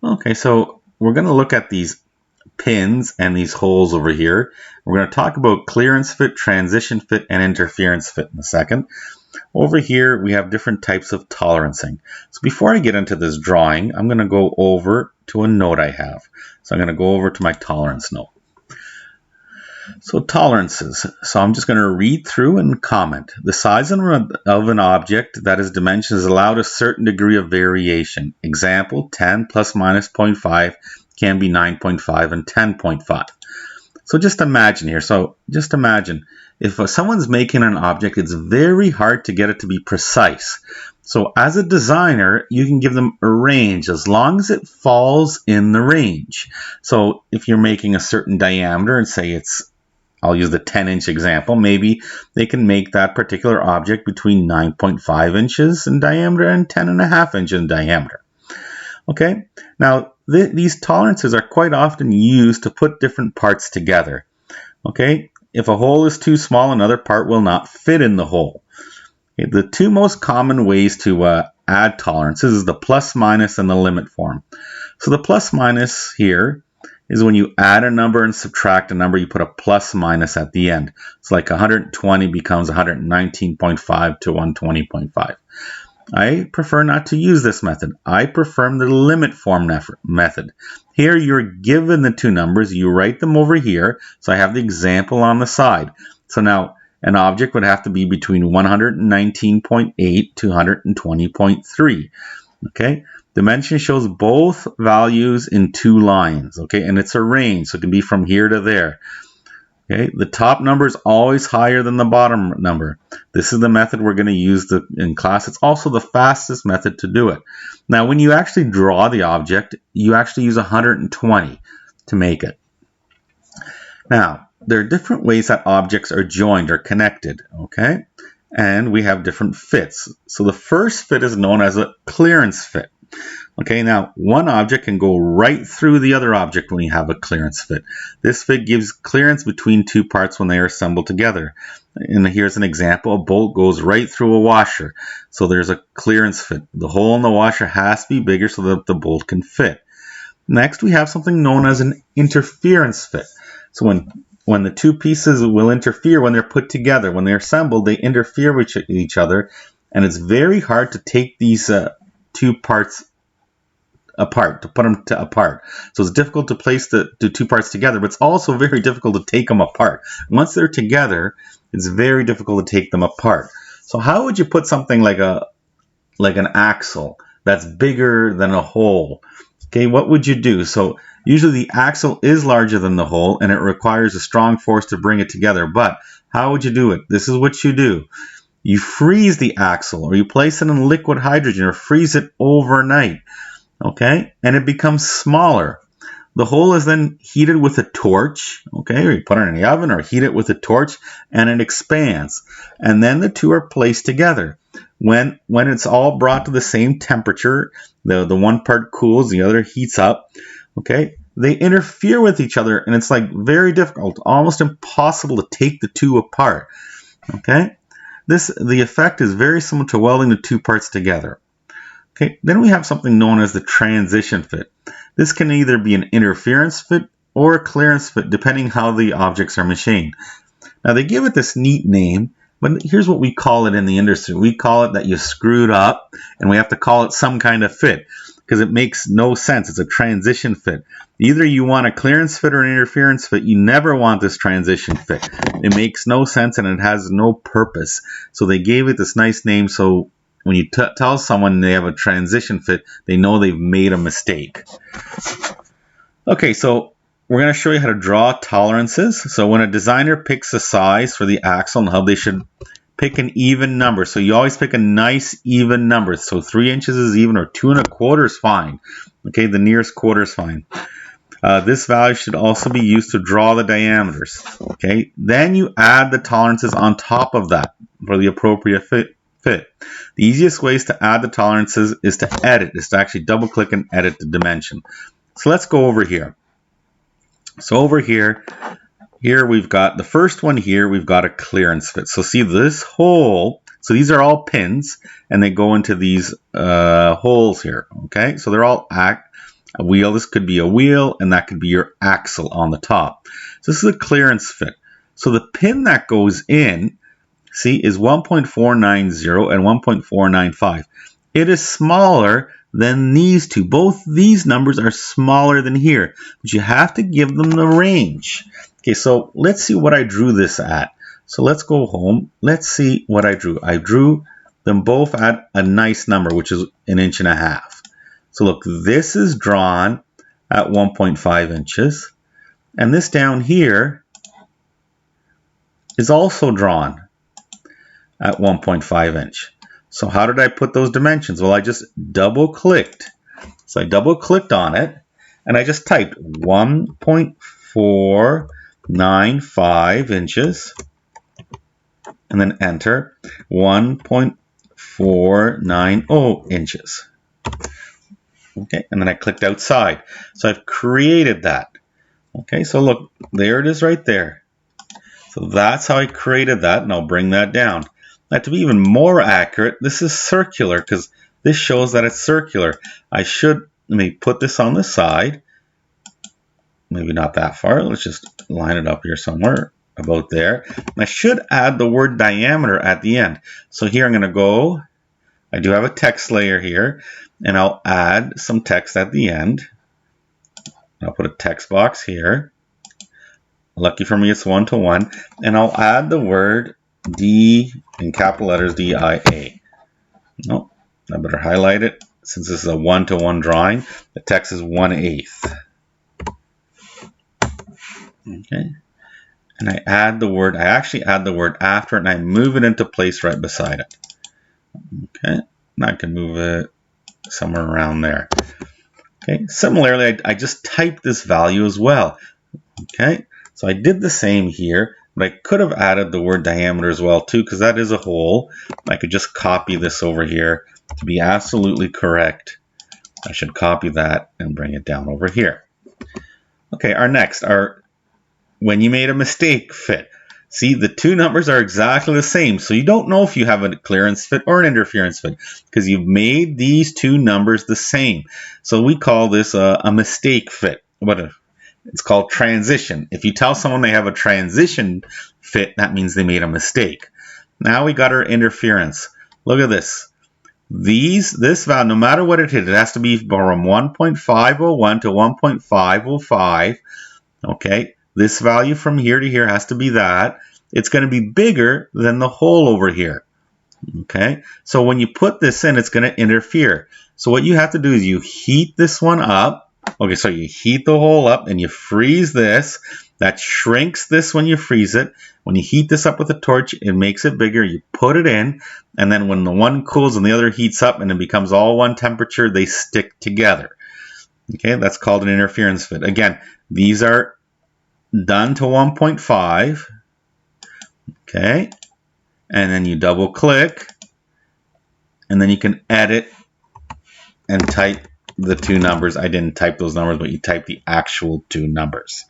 Okay, so we're going to look at these pins and these holes over here. We're going to talk about clearance fit, transition fit, and interference fit in a second. Over here, we have different types of tolerancing. So before I get into this drawing, I'm going to go over to a note I have. So I'm going to go over to my tolerance note. So tolerances. So I'm just going to read through and comment. The size of an object that is dimension is allowed a certain degree of variation. Example, 10 plus minus 0.5 can be 9.5 and 10.5. So just imagine here. So just imagine if someone's making an object, it's very hard to get it to be precise. So as a designer, you can give them a range as long as it falls in the range. So if you're making a certain diameter and say I'll use the 10-inch example, maybe they can make that particular object between 9.5 inches in diameter and 10.5 inches in diameter. Okay, now these tolerances are quite often used to put different parts together. Okay, if a hole is too small, another part will not fit in the hole. Okay, the two most common ways to add tolerances is the plus minus and the limit form. So the plus minus here is when you add a number and subtract a number, you put a plus minus at the end. It's like 120 becomes 119.5 to 120.5. I prefer not to use this method. I prefer the limit form method. Here you're given the two numbers, you write them over here. So I have the example on the side. So now an object would have to be between 119.8 to 120.3. Okay, dimension shows both values in two lines. Okay, and it's a range, so it can be from here to there. Okay, the top number is always higher than the bottom number. This is the method we're going to use in class. It's also the fastest method to do it. Now, when you actually draw the object, you actually use 120 to make it. Now, there are different ways that objects are joined or connected, okay? And we have different fits. So the first fit is known as a clearance fit. Okay, now one object can go right through the other object when you have a clearance fit. This fit gives clearance between two parts when they are assembled together. And here's an example. A bolt goes right through a washer. So there's a clearance fit. The hole in the washer has to be bigger so that the bolt can fit. Next, we have something known as an interference fit. So when the two pieces will interfere when they're put together, when they're assembled, they interfere with each other. And it's very hard to take these two parts apart, to put them apart. So it's difficult to place the two parts together, but it's also very difficult to take them apart. Once they're together, it's very difficult to take them apart. So how would you put something like an axle that's bigger than a hole? Okay, what would you do? So usually the axle is larger than the hole and it requires a strong force to bring it together. But how would you do it? This is what you do. You freeze the axle, or you place it in liquid hydrogen, or freeze it overnight. Okay, and it becomes smaller. The hole is then heated with a torch, okay, or you put it in the oven or heat it with a torch, and it expands. And then the two are placed together. When it's all brought to the same temperature, the one part cools, the other heats up, okay, they interfere with each other, and it's like very difficult, almost impossible to take the two apart. Okay, the effect is very similar to welding the two parts together. Okay, then we have something known as the transition fit. This can either be an interference fit or a clearance fit, depending how the objects are machined. Now, they give it this neat name, but here's what we call it in the industry. We call it that you screwed up, and we have to call it some kind of fit, because it makes no sense. It's a transition fit. Either you want a clearance fit or an interference fit. You never want this transition fit. It makes no sense, and it has no purpose. So they gave it this nice name, so when you tell someone they have a transition fit, they know they've made a mistake. Okay, so we're going to show you how to draw tolerances. So when a designer picks a size for the axle and hub, they should pick an even number. So you always pick a nice even number. So 3 inches is even, or 2 1/4 is fine. Okay, the nearest quarter is fine. This value should also be used to draw the diameters. Okay, then you add the tolerances on top of that for the appropriate fit. The easiest ways to add the tolerances is to actually double click and edit the dimension. So let's go over here. So over here we've got the first one here, we've got a clearance fit. So see this hole, so these are all pins and they go into these holes here. Okay, so they're all A wheel, this could be a wheel, and that could be your axle on the top. So this is a clearance fit. So the pin that goes in, see, is 1.490 and 1.495. It is smaller than these two. Both these numbers are smaller than here, but you have to give them the range. Okay, so let's see what I drew this at. So let's go home. Let's see what I drew. I drew them both at a nice number, which is 1.5 inches. So look, this is drawn at 1.5 inches. And this down here is also drawn at 1.5 inch. So how did I put those dimensions? Well, I just double clicked. So I double clicked on it and I just typed 1.495 inches and then enter 1.490 inches. Okay, and then I clicked outside. So I've created that. Okay, so look, there it is right there. So that's how I created that, and I'll bring that down. Now, to be even more accurate, this is circular because this shows that it's circular. I should maybe put this on the side. Maybe not that far. Let's just line it up here somewhere, about there. And I should add the word diameter at the end. So here I'm going to go, I do have a text layer here, and I'll add some text at the end. I'll put a text box here. Lucky for me, it's 1-to-1. And I'll add the word D in capital letters, D-I-A. No, I better highlight it. Since this is a 1-to-1 drawing, the text is 1/8. Okay. And I add the word, I actually add the word after it, and I move it into place right beside it. Okay. Now I can move it somewhere around there. Okay. Similarly, I just typed this value as well. Okay. So I did the same here, but I could have added the word diameter as well too, because that is a hole. I could just copy this over here to be absolutely correct. I should copy that and bring it down over here. Okay, our next are when you made a mistake fit. See, the two numbers are exactly the same, so you don't know if you have a clearance fit or an interference fit because you've made these two numbers the same. So we call this a mistake fit. It's called transition. If you tell someone they have a transition fit, that means they made a mistake. Now we got our interference. Look at this. This value, no matter what it is, it has to be from 1.501 to 1.505. Okay, this value from here to here has to be that. It's going to be bigger than the hole over here. Okay, so when you put this in, it's going to interfere. So what you have to do is you heat this one up. Okay, so you heat the hole up and you freeze this. That shrinks this when you freeze it. When you heat this up with a torch, it makes it bigger. You put it in, and then when the one cools and the other heats up and it becomes all one temperature, they stick together. Okay, that's called an interference fit. Again, these are done to 1.5. Okay, and then you double click, and then you can edit and type the two numbers. I didn't type those numbers, but you type the actual two numbers.